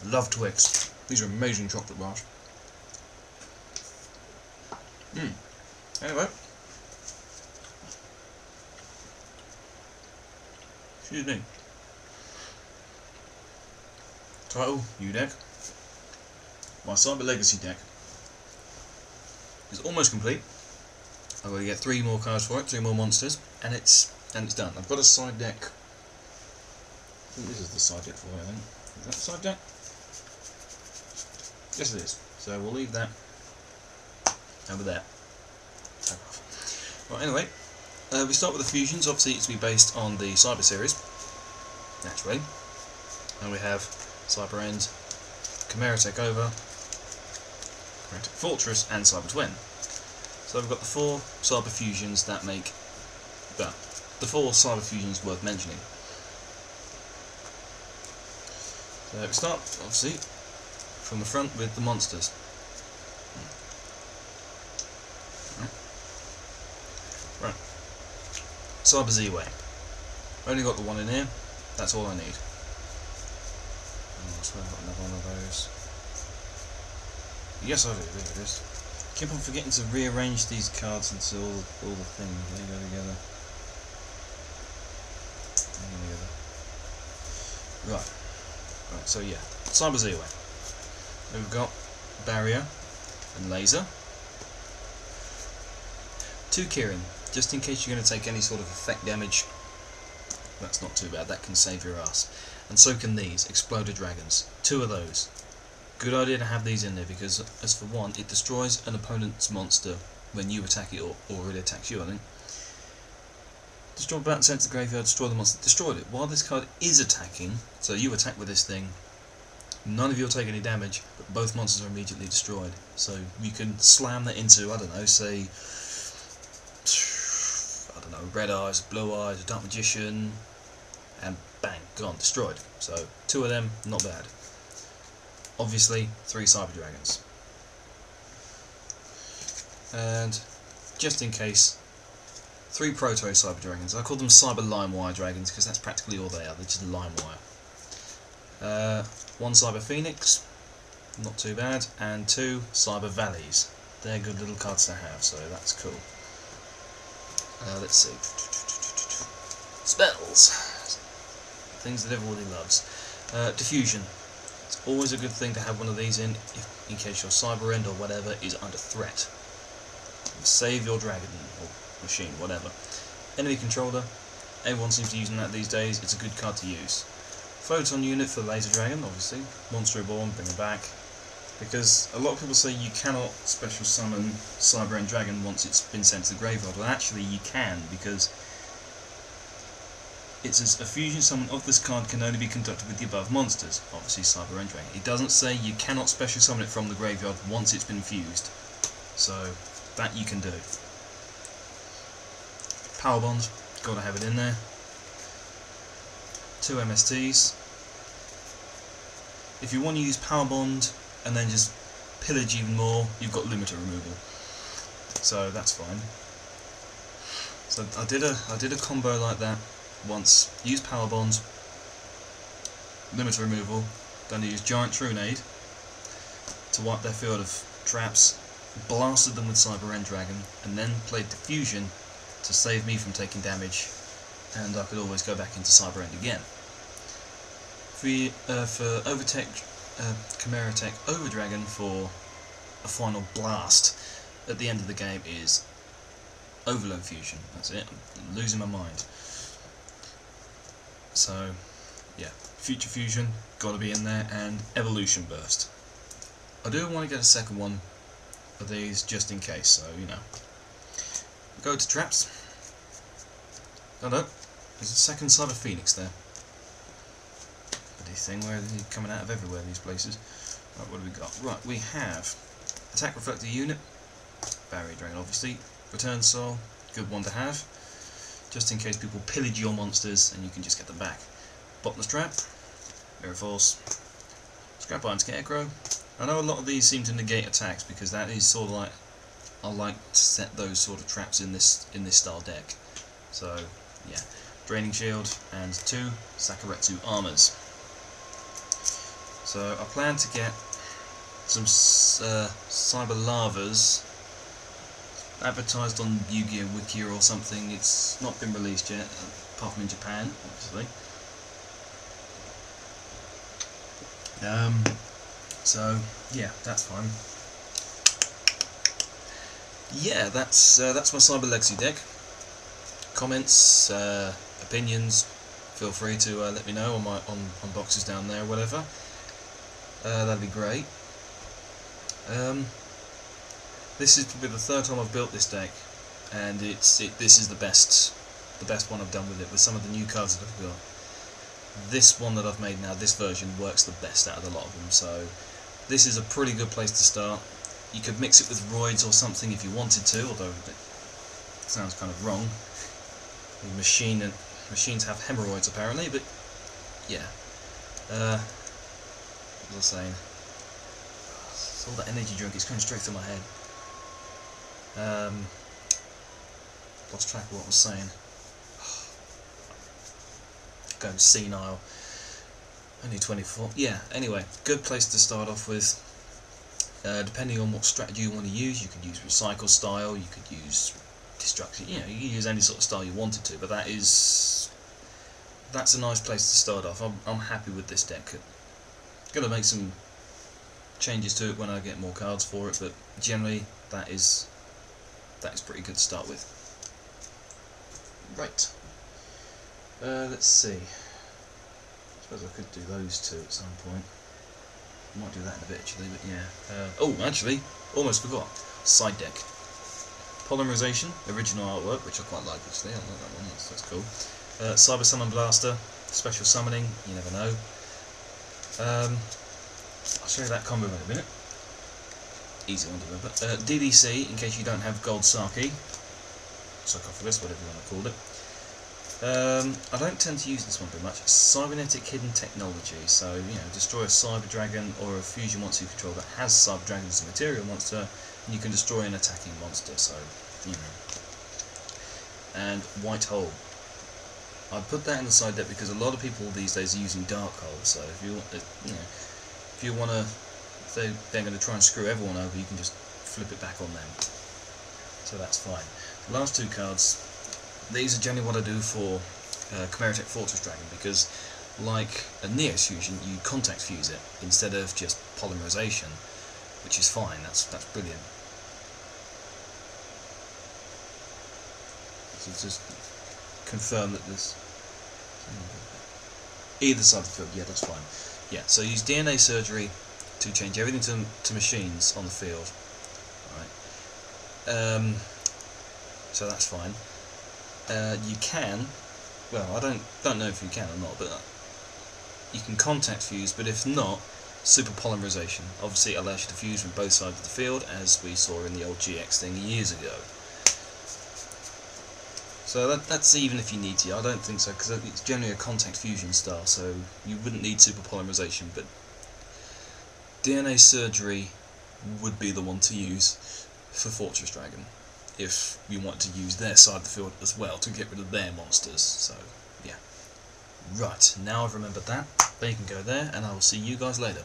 Love Twix. These are amazing chocolate bars. Anyway. Excuse me. Title, U-Deck. My Cyber Legacy deck is almost complete. I've got to get 3 more cards for it, 3 more monsters, and it's done. I've got a side deck. I think this is the side deck for it, I think. Is that the side deck? Yes it is. So we'll leave that over there. Right, anyway, we start with the fusions. Obviously it's to be based on the Cyber series, naturally. And we have Cyber End, Chimera Takeover, Chimeric Fortress, and Cyber Twin. So we've got the 4 Cyber fusions that make, well, the 4 Cyber fusions worth mentioning. So we start, obviously, from the front with the monsters. Right. Cyber Z-Way. Only got the 1 in here, that's all I need. Oh, so I've got another one of those. Yes I do, there it is. Keep on forgetting to rearrange these cards into all the things. They go together. Right, so yeah. Cyber Z-Way. We've got Barrier and Laser. 2 Kirin, just in case you're going to take any sort of effect damage. That's not too bad, that can save your ass. And so can these, Exploded Dragons. 2 of those. Good idea to have these in there because, as for one, it destroys an opponent's monster when you attack it, or it attacks you, I think. Destroy battle, sent to the graveyard, destroy the monster, destroyed it. While this card is attacking, so you attack with this thing, none of you will take any damage, but both monsters are immediately destroyed. So you can slam that into, I don't know, say, I don't know, Red Eyes, Blue Eyes, Dark Magician, and bang, gone, destroyed. So 2 of them, not bad. Obviously, 3 Cyber Dragons. And, just in case, 3 Proto Cyber Dragons. I call them Cyber Limewire Dragons because that's practically all they are, they're just Limewire. 1 Cyber Phoenix, not too bad, and 2 Cyber Valleys. They're good little cards to have, so that's cool. Let's see. Spells. Things that everybody loves. Diffusion. It's always a good thing to have one of these in case your Cyber End or whatever is under threat. Save your dragon or machine, whatever. Enemy controller. Everyone seems to be using that these days. It's a good card to use. Photon unit for Laser Dragon, obviously. Monster Reborn, bring it back. Because a lot of people say you cannot special summon Cyber End Dragon once it's been sent to the graveyard. Well, actually you can, because it says a fusion summon of this card can only be conducted with the above monsters, obviously Cyber End Dragon. It doesn't say you cannot special summon it from the graveyard once it's been fused. So, that you can do. Power Bond, gotta have it in there. 2 MSTs. If you want to use Power Bond and then just pillage even more, you've got limiter removal. So that's fine. So I did a combo like that once. Used Power Bond, limiter removal, then I used Giant Trunade to wipe their field of traps, blasted them with Cyber End Dragon, and then played Diffusion to save me from taking damage, and I could always go back into Cyber End again. For Overtech, Chimera Tech Overdragon for a final blast at the end of the game is Overload Fusion. That's it. I'm losing my mind. So, yeah, Future Fusion, gotta be in there, and Evolution Burst. I do want to get a second one of these just in case, so you know. Go to traps. Oh no, there's a second Cyber Phoenix there. This thing where they're coming out of everywhere, these places. Right, what do we got? Right, we have Attack Reflector Unit, Barrier Dragon obviously, Return Soul, good one to have, just in case people pillage your monsters and you can just get them back. Bottomless Trap, Mirror Force, Scrap Iron Scarecrow. I know a lot of these seem to negate attacks because that is sort of like, I like to set those sort of traps in this style deck. So yeah, Draining Shield and 2 Sakuretsu Armors. So I plan to get some Cyber Lavas advertised on Yu-Gi-Oh! Wiki or something. It's not been released yet, apart from in Japan, obviously. So yeah, that's fine. Yeah, that's my Cyber Legacy deck. Comments, opinions, feel free to let me know on boxes down there or whatever. That'd be great. This is probably the third time I've built this deck, and this is the best one I've done with it. With some of the new cards that I've got, this one that I've made now, this version works the best out of the lot of them. So this is a pretty good place to start. You could mix it with Roids or something if you wanted to, although it sounds kind of wrong. Machines have hemorrhoids apparently, but yeah. What was I saying? It's all that energy drink, it's going straight through my head. Lost track of what I was saying. Going senile. Only 24. Yeah, anyway, good place to start off with. Depending on what strategy you want to use, you could use Recycle style, you could use Destruction, you can use any sort of style you wanted to, but that's a nice place to start off. I'm happy with this deck. Gonna make some changes to it when I get more cards for it, but generally that is pretty good to start with. Right. Let's see. I suppose I could do those two at some point. I might do that in a bit actually, but yeah. Oh, actually, almost forgot. Side deck. Polymerization, original artwork, which I quite like actually. I like that one. That's cool. Cyber Summon Blaster, special summoning. You never know. I'll show you that combo in a minute. Easy one to remember. DDC, in case you don't have Gold Saki. Sarcophagus, whatever you want to call it. I don't tend to use this one very much. Cybernetic Hidden Technology. So, destroy a Cyber Dragon or a fusion monster you control that has Cyber Dragon as a material monster, and you can destroy an attacking monster. So, And White Hole. I put that in the side deck because a lot of people these days are using Dark Hole. So, if you want to, if they're going to try and screw everyone over, you can just flip it back on them. So that's fine. The last two cards. These are generally what I do for Chimeratech Fortress Dragon, because like a Neos Fusion, you contact fuse it instead of just polymerization, which is fine. That's brilliant. So just confirm that this either side of the field. Yeah, that's fine. Yeah. So use DNA Surgery to change everything to machines on the field. All right. So that's fine. You can, well, I don't know if you can or not, but you can contact fuse, but if not, super polymerization. Obviously it allows you to fuse from both sides of the field, as we saw in the old GX thing years ago. So that's even if you need to. I don't think so, because it's generally a contact fusion style, so you wouldn't need super polymerization, but DNA Surgery would be the one to use for Fortress Dragon, if you want to use their side of the field as well to get rid of their monsters. So, yeah. Right, now I've remembered that. They can go there, and I will see you guys later.